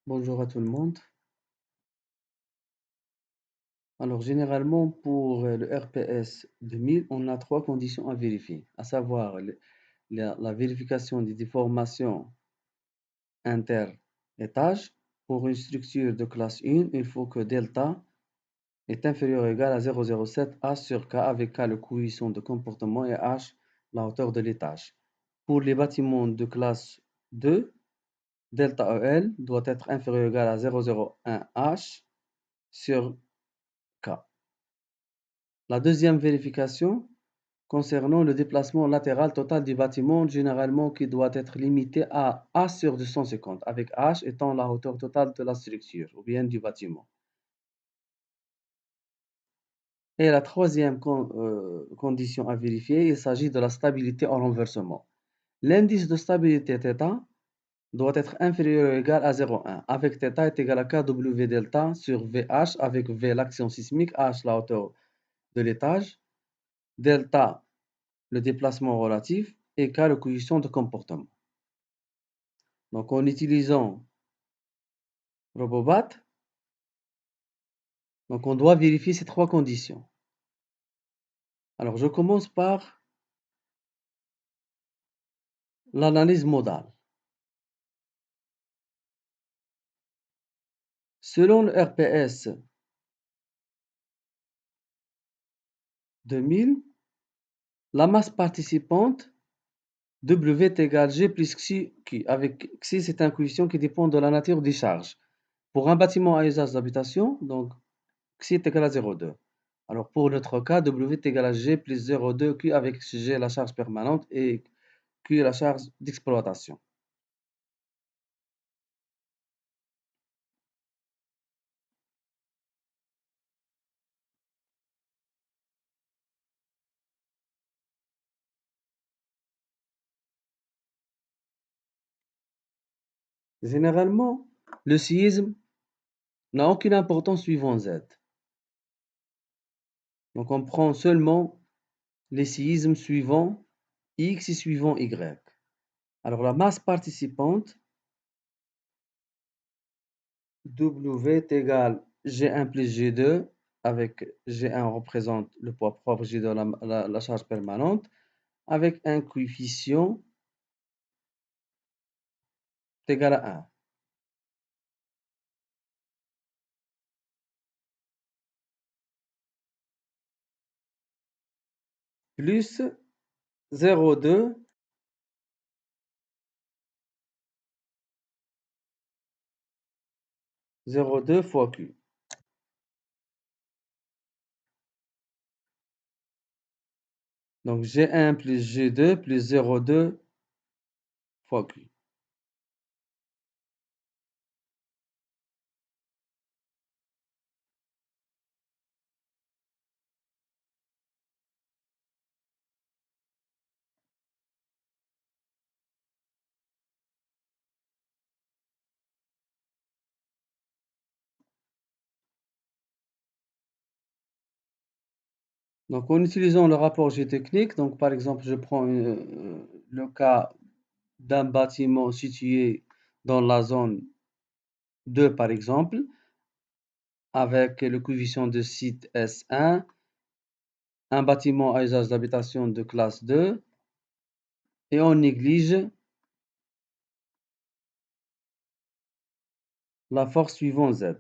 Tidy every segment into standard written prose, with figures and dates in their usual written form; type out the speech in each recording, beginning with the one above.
Bonjour à tout le monde. Alors, généralement, pour le RPS 2000, on a trois conditions à vérifier, à savoir la vérification des déformations inter-étages. Pour une structure de classe 1, il faut que delta est inférieur ou égal à 0,07 H sur K, avec K le coefficient de comportement et H la hauteur de l'étage. Pour les bâtiments de classe 2, delta EL doit être inférieur ou égal à 0,01 H sur K. La deuxième vérification concernant le déplacement latéral total du bâtiment, généralement qui doit être limité à H sur 250, avec H étant la hauteur totale de la structure ou bien du bâtiment. Et la troisième condition à vérifier, il s'agit de la stabilité en renversement. L'indice de stabilité θ doit être inférieur ou égal à 0,1, avec θ est égal à kW delta sur VH, avec V l'action sismique, H la hauteur de l'étage, delta le déplacement relatif et K le coefficient de comportement. Donc, en utilisant Robobat, donc on doit vérifier ces trois conditions. Alors, je commence par l'analyse modale. Selon le RPS 2000, la masse participante W est égale G plus Xi, avec Xi, c'est un coefficient qui dépend de la nature des charges. Pour un bâtiment à usage d'habitation, donc Xi est égal à 0,2. Alors, pour notre cas, W est égal à G plus 0,2 Q, avec G la charge permanente et Q la charge d'exploitation. Généralement, le séisme n'a aucune importance suivant Z. Donc, on prend seulement les séismes suivants X et suivant Y. Alors, la masse participante, W est égale G1 plus G2, avec G1 représente le poids propre, G2 la charge permanente, avec un coefficient égal à 1, plus 0,2, 0,2 fois Q. Donc, G1 plus G2 plus 0,2 fois Q. Donc, en utilisant le rapport géotechnique, donc par exemple, je prends le cas d'un bâtiment situé dans la zone 2, par exemple, avec le coefficient de site S1, un bâtiment à usage d'habitation de classe 2, et on néglige la force suivant Z.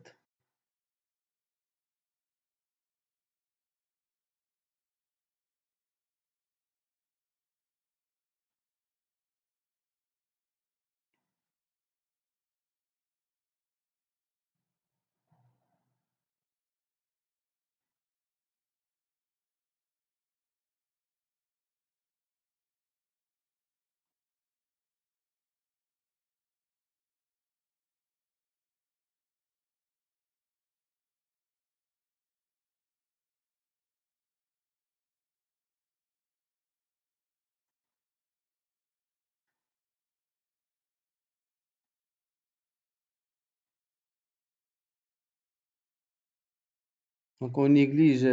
Donc, on néglige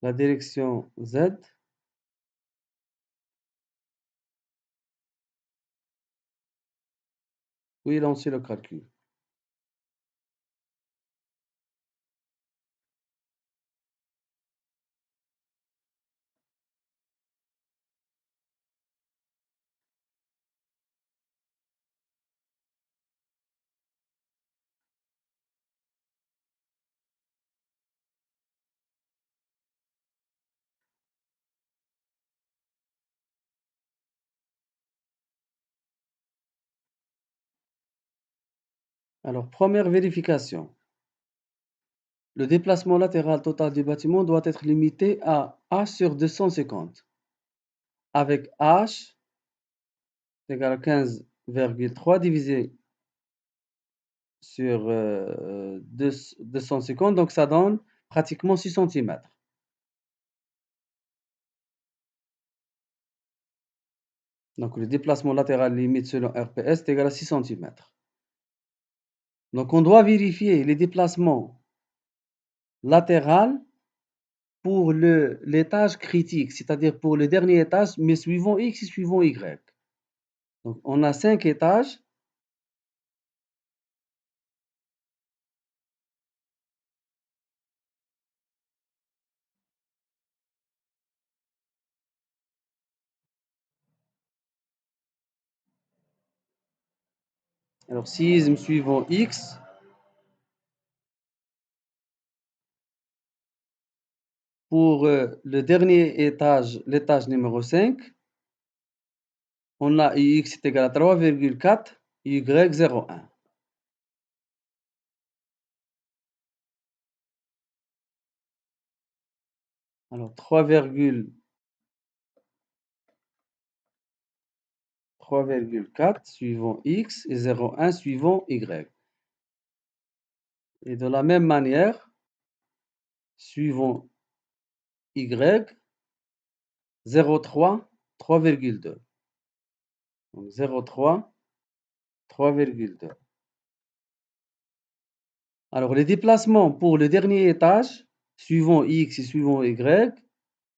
la direction Z, puis lancer le calcul. Alors, première vérification. Le déplacement latéral total du bâtiment doit être limité à h sur 250, avec h égale à 15,3 divisé sur 250, donc ça donne pratiquement 6 cm. Donc le déplacement latéral limite selon RPS est égal à 6 cm. Donc on doit vérifier les déplacements latéraux pour l'étage critique, c'est-à-dire pour le dernier étage, mais suivant X et suivant Y. Donc on a 5 étages. Alors séisme suivant X. Pour le dernier étage, l'étage numéro 5, on a X est égal à 3,4, Y 0,1. Alors 3,4 suivant X et 0,1 suivant Y. Et de la même manière, suivant Y, 0,3, 3,2. Donc 0,3, 3,2. Alors les déplacements pour le dernier étage, suivant X et suivant Y,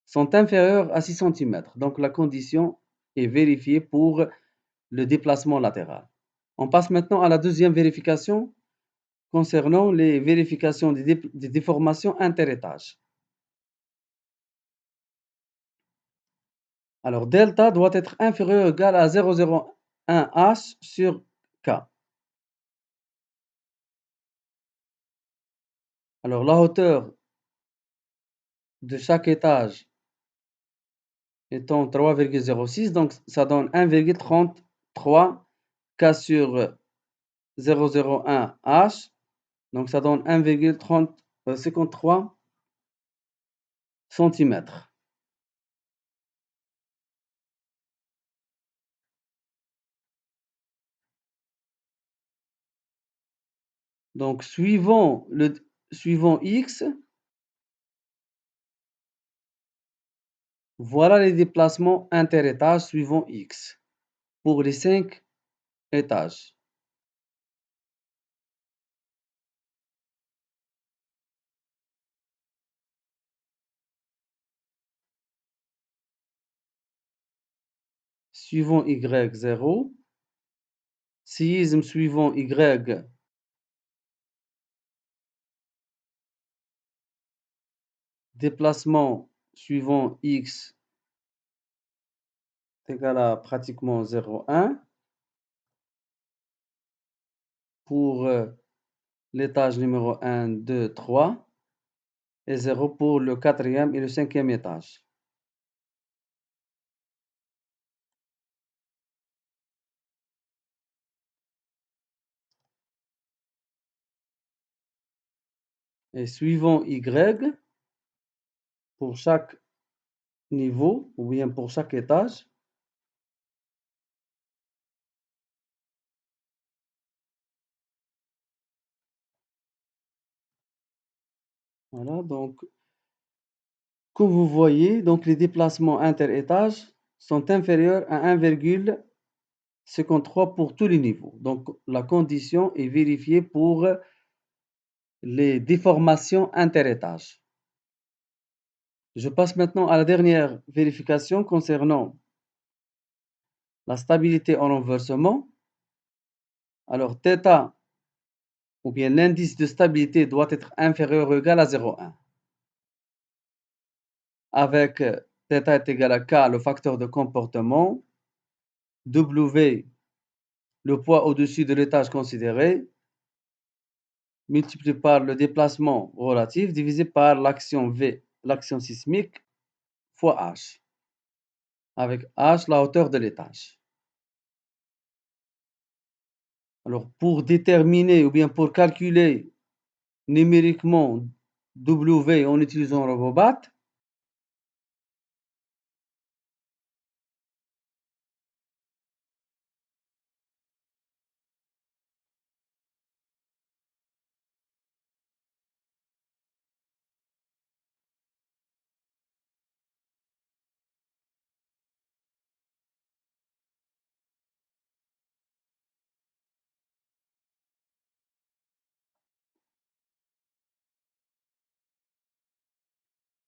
sont inférieurs à 6 cm. Donc la condition est vérifiée pour le déplacement latéral. On passe maintenant à la deuxième vérification concernant les vérifications des déformations interétages. Alors delta doit être inférieur ou égal à 0,01 h sur k. Alors la hauteur de chaque étage étant 3,06, donc ça donne 1,33 k sur 0,01 h, donc ça donne 1,53 cm. Donc suivant X, voilà les déplacements interétages suivant X pour les 5 étages. Suivant Y 0, séisme suivant Y, déplacement suivant X égal à pratiquement 0,1 pour l'étage numéro 1, 2, 3 et 0 pour le 4e et le 5e étage. Et suivant Y, pour chaque niveau ou bien pour chaque étage, voilà, donc comme vous voyez, donc les déplacements interétages sont inférieurs à 1,53 pour tous les niveaux. Donc la condition est vérifiée pour les déformations interétages. Je passe maintenant à la dernière vérification concernant la stabilité en renversement. Alors, θ, ou bien l'indice de stabilité doit être inférieur ou égal à 0,1. Avec θ est égal à K, le facteur de comportement, W, le poids au-dessus de l'étage considéré, multiplié par le déplacement relatif, divisé par l'action V, l'action sismique, fois H, avec H, la hauteur de l'étage. Alors, pour déterminer ou bien pour calculer numériquement W en utilisant RoboBat,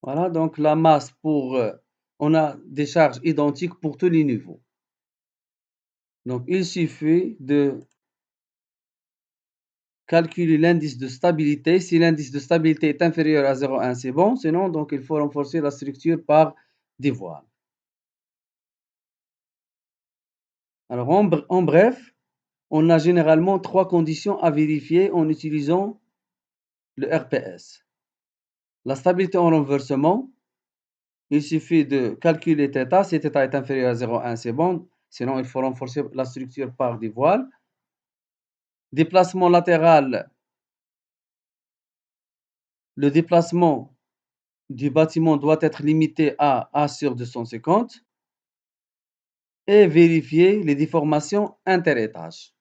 voilà, donc la masse pour, on a des charges identiques pour tous les niveaux. Donc, il suffit de calculer l'indice de stabilité. Si l'indice de stabilité est inférieur à 0,1, c'est bon. Sinon, donc, il faut renforcer la structure par des voiles. Alors, en bref, on a généralement 3 conditions à vérifier en utilisant le RPS. La stabilité en renversement, il suffit de calculer θ. Si θ est inférieur à 0,1, c'est bon. Sinon, il faut renforcer la structure par des voiles. Déplacement latéral, le déplacement du bâtiment doit être limité à A sur 250 et vérifier les déformations interétages.